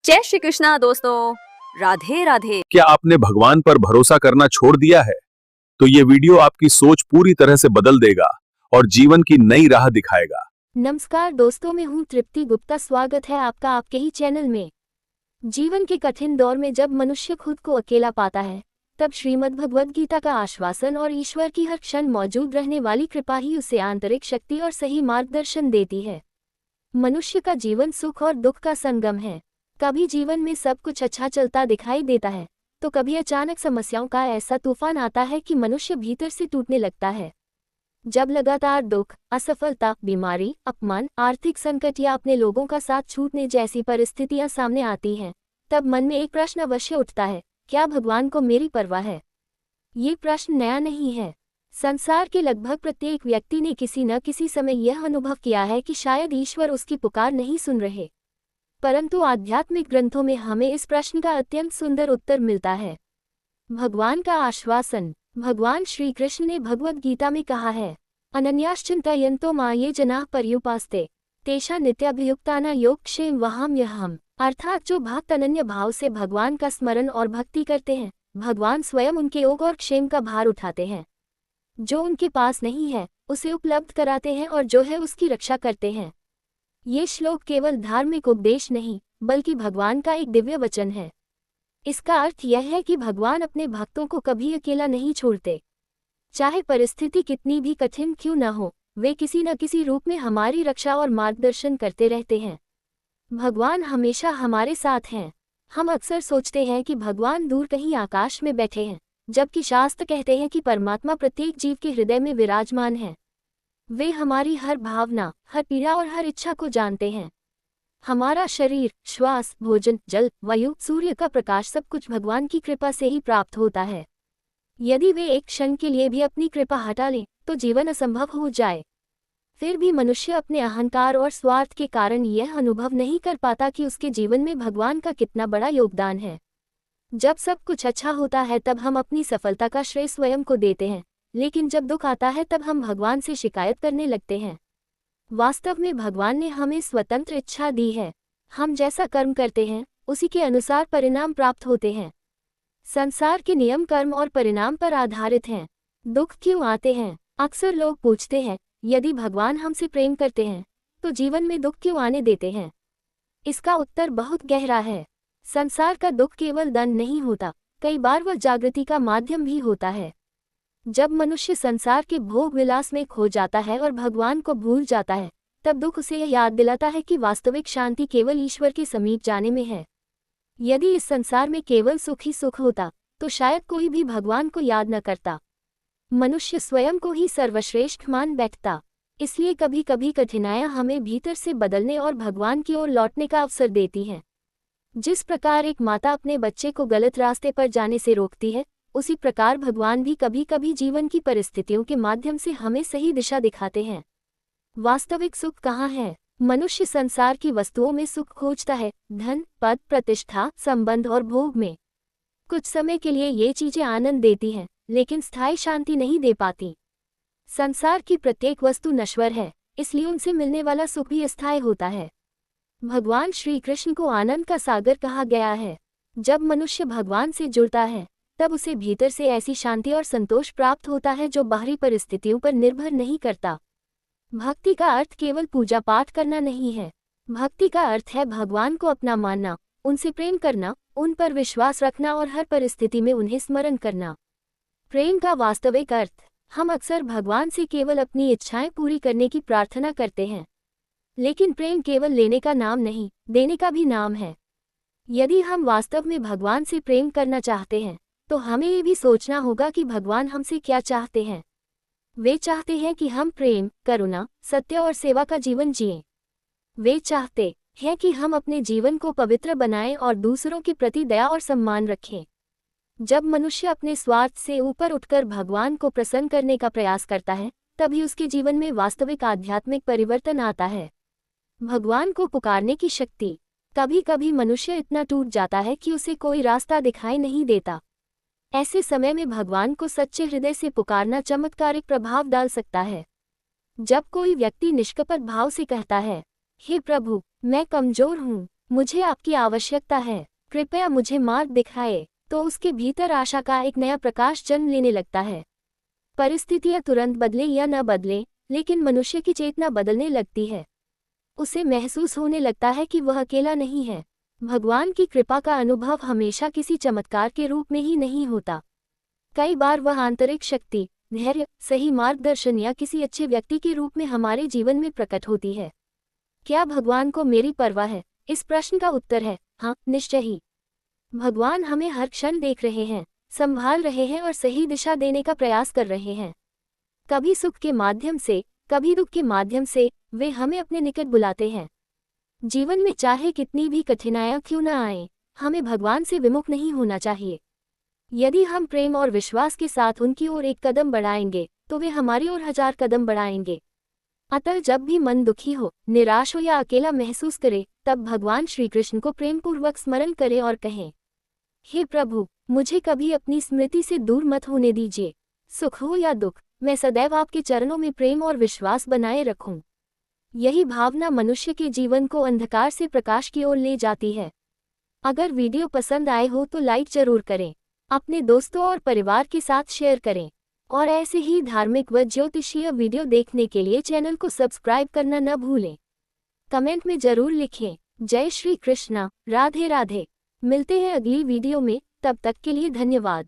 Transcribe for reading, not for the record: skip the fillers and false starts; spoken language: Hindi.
जय श्री कृष्णा दोस्तों, राधे राधे। क्या आपने भगवान पर भरोसा करना छोड़ दिया है? तो ये वीडियो आपकी सोच पूरी तरह से बदल देगा और जीवन की नई राह दिखाएगा। नमस्कार दोस्तों, मैं हूं तृप्ति गुप्ता। स्वागत है आपका आपके ही चैनल में। जीवन के कठिन दौर में जब मनुष्य खुद को अकेला पाता है, तब श्रीमद् भगवद गीता का आश्वासन और ईश्वर की हर क्षण मौजूद रहने वाली कृपा ही उसे आंतरिक शक्ति और सही मार्गदर्शन देती है। मनुष्य का जीवन सुख और दुख का संगम है। कभी जीवन में सब कुछ अच्छा चलता दिखाई देता है, तो कभी अचानक समस्याओं का ऐसा तूफान आता है कि मनुष्य भीतर से टूटने लगता है। जब लगातार दुख, असफलता, बीमारी, अपमान, आर्थिक संकट या अपने लोगों का साथ छूटने जैसी परिस्थितियां सामने आती हैं, तब मन में एक प्रश्न अवश्य उठता है, क्या भगवान को मेरी परवाह है? ये प्रश्न नया नहीं है। संसार के लगभग प्रत्येक व्यक्ति ने किसी न किसी समय यह अनुभव किया है कि शायद ईश्वर उसकी पुकार नहीं सुन रहे। परंतु आध्यात्मिक ग्रंथों में हमें इस प्रश्न का अत्यंत सुंदर उत्तर मिलता है। भगवान का आश्वासन। भगवान श्री कृष्ण ने भगवद गीता में कहा है, अनन्याश्चिन्तयन्तो मां ये जनाः पर्युपास्ते तेषां नित्याभियुक्तानां योगक्षेम वहाम्यहम्। अर्थात जो भक्त अनन्य भाव से भगवान का स्मरण और भक्ति करते हैं, भगवान स्वयं उनके योग और क्षेम का भार उठाते हैं। जो उनके पास नहीं है उसे उपलब्ध कराते हैं और जो है उसकी रक्षा करते हैं। ये श्लोक केवल धार्मिक उपदेश नहीं, बल्कि भगवान का एक दिव्य वचन है। इसका अर्थ यह है कि भगवान अपने भक्तों को कभी अकेला नहीं छोड़ते। चाहे परिस्थिति कितनी भी कठिन क्यों न हो, वे किसी न किसी रूप में हमारी रक्षा और मार्गदर्शन करते रहते हैं। भगवान हमेशा हमारे साथ हैं। हम अक्सर सोचते हैं कि भगवान दूर कहीं आकाश में बैठे हैं, जबकि शास्त्र कहते हैं कि परमात्मा प्रत्येक जीव के हृदय में विराजमान है। वे हमारी हर भावना, हर पीड़ा और हर इच्छा को जानते हैं। हमारा शरीर, श्वास, भोजन, जल, वायु, सूर्य का प्रकाश सब कुछ भगवान की कृपा से ही प्राप्त होता है। यदि वे एक क्षण के लिए भी अपनी कृपा हटा लें, तो जीवन असंभव हो जाए। फिर भी मनुष्य अपने अहंकार और स्वार्थ के कारण यह अनुभव नहीं कर पाता कि उसके जीवन में भगवान का कितना बड़ा योगदान है। जब सब कुछ अच्छा होता है तब हम अपनी सफलता का श्रेय स्वयं को देते हैं, लेकिन जब दुख आता है तब हम भगवान से शिकायत करने लगते हैं। वास्तव में भगवान ने हमें स्वतंत्र इच्छा दी है। हम जैसा कर्म करते हैं, उसी के अनुसार परिणाम प्राप्त होते हैं। संसार के नियम कर्म और परिणाम पर आधारित हैं। दुख क्यों आते हैं? अक्सर लोग पूछते हैं, यदि भगवान हमसे प्रेम करते हैं, तो जीवन में दुख क्यों आने देते हैं? इसका उत्तर बहुत गहरा है। संसार का दुख केवल दंड नहीं होता, कई बार वह जागृति का माध्यम भी होता है। जब मनुष्य संसार के भोग विलास में खो जाता है और भगवान को भूल जाता है, तब दुख उसे यह याद दिलाता है कि वास्तविक शांति केवल ईश्वर के समीप जाने में है। यदि इस संसार में केवल सुख ही सुख होता, तो शायद कोई भी भगवान को याद न करता। मनुष्य स्वयं को ही सर्वश्रेष्ठ मान बैठता। इसलिए कभी कभी कठिनाइयां हमें भीतर से बदलने और भगवान की ओर लौटने का अवसर देती हैं। जिस प्रकार एक माता अपने बच्चे को गलत रास्ते पर जाने से रोकती है, उसी प्रकार भगवान भी कभी कभी जीवन की परिस्थितियों के माध्यम से हमें सही दिशा दिखाते हैं। वास्तविक सुख कहाँ है? मनुष्य संसार की वस्तुओं में सुख खोजता है, धन, पद, प्रतिष्ठा, संबंध और भोग में। कुछ समय के लिए ये चीजें आनंद देती हैं, लेकिन स्थायी शांति नहीं दे पाती। संसार की प्रत्येक वस्तु नश्वर है, इसलिए उनसे मिलने वाला सुख भी अस्थायी होता है। भगवान श्री कृष्ण को आनंद का सागर कहा गया है। जब मनुष्य भगवान से जुड़ता है, तब उसे भीतर से ऐसी शांति और संतोष प्राप्त होता है जो बाहरी परिस्थितियों पर निर्भर नहीं करता। भक्ति का अर्थ केवल पूजा पाठ करना नहीं है। भक्ति का अर्थ है भगवान को अपना मानना, उनसे प्रेम करना, उन पर विश्वास रखना और हर परिस्थिति में उन्हें स्मरण करना। प्रेम का वास्तविक अर्थ। हम अक्सर भगवान से केवल अपनी इच्छाएं पूरी करने की प्रार्थना करते हैं, लेकिन प्रेम केवल लेने का नाम नहीं, देने का भी नाम है। यदि हम वास्तव में भगवान से प्रेम करना चाहते हैं, तो हमें ये भी सोचना होगा कि भगवान हमसे क्या चाहते हैं। वे चाहते हैं कि हम प्रेम, करुणा, सत्य और सेवा का जीवन जिएं। वे चाहते हैं कि हम अपने जीवन को पवित्र बनाएं और दूसरों के प्रति दया और सम्मान रखें। जब मनुष्य अपने स्वार्थ से ऊपर उठकर भगवान को प्रसन्न करने का प्रयास करता है, तभी उसके जीवन में वास्तविक आध्यात्मिक परिवर्तन आता है। भगवान को पुकारने की शक्ति। कभी कभी मनुष्य इतना टूट जाता है कि उसे कोई रास्ता दिखाई नहीं देता। ऐसे समय में भगवान को सच्चे हृदय से पुकारना चमत्कारिक प्रभाव डाल सकता है। जब कोई व्यक्ति निष्कपट भाव से कहता है, हे प्रभु, मैं कमजोर हूँ, मुझे आपकी आवश्यकता है, कृपया मुझे मार्ग दिखाए, तो उसके भीतर आशा का एक नया प्रकाश जन्म लेने लगता है। परिस्थितियां तुरंत बदले या न बदले, लेकिन मनुष्य की चेतना बदलने लगती है। उसे महसूस होने लगता है कि वह अकेला नहीं है। भगवान की कृपा का अनुभव हमेशा किसी चमत्कार के रूप में ही नहीं होता। कई बार वह आंतरिक शक्ति, धैर्य, सही मार्गदर्शन या किसी अच्छे व्यक्ति के रूप में हमारे जीवन में प्रकट होती है। क्या भगवान को मेरी परवाह है? इस प्रश्न का उत्तर है हाँ, निश्चय ही। भगवान हमें हर क्षण देख रहे हैं, संभाल रहे हैं और सही दिशा देने का प्रयास कर रहे हैं। कभी सुख के माध्यम से, कभी दुख के माध्यम से वे हमें अपने निकट बुलाते हैं। जीवन में चाहे कितनी भी कठिनाइयां क्यों न आए, हमें भगवान से विमुख नहीं होना चाहिए। यदि हम प्रेम और विश्वास के साथ उनकी ओर एक कदम बढ़ाएंगे, तो वे हमारी ओर 1000 कदम बढ़ाएंगे। अतः जब भी मन दुखी हो, निराश हो या अकेला महसूस करे, तब भगवान श्री कृष्ण को प्रेमपूर्वक स्मरण करें और कहें, हे प्रभु, मुझे कभी अपनी स्मृति से दूर मत होने दीजिए। सुख हो या दुख, मैं सदैव आपके चरणों में प्रेम और विश्वास बनाए रखूं। यही भावना मनुष्य के जीवन को अंधकार से प्रकाश की ओर ले जाती है। अगर वीडियो पसंद आए हो तो लाइक जरूर करें, अपने दोस्तों और परिवार के साथ शेयर करें, और ऐसे ही धार्मिक व ज्योतिषीय वीडियो देखने के लिए चैनल को सब्सक्राइब करना न भूलें। कमेंट में जरूर लिखें, जय श्री कृष्णा, राधे राधे। मिलते हैं अगली वीडियो में, तब तक के लिए धन्यवाद।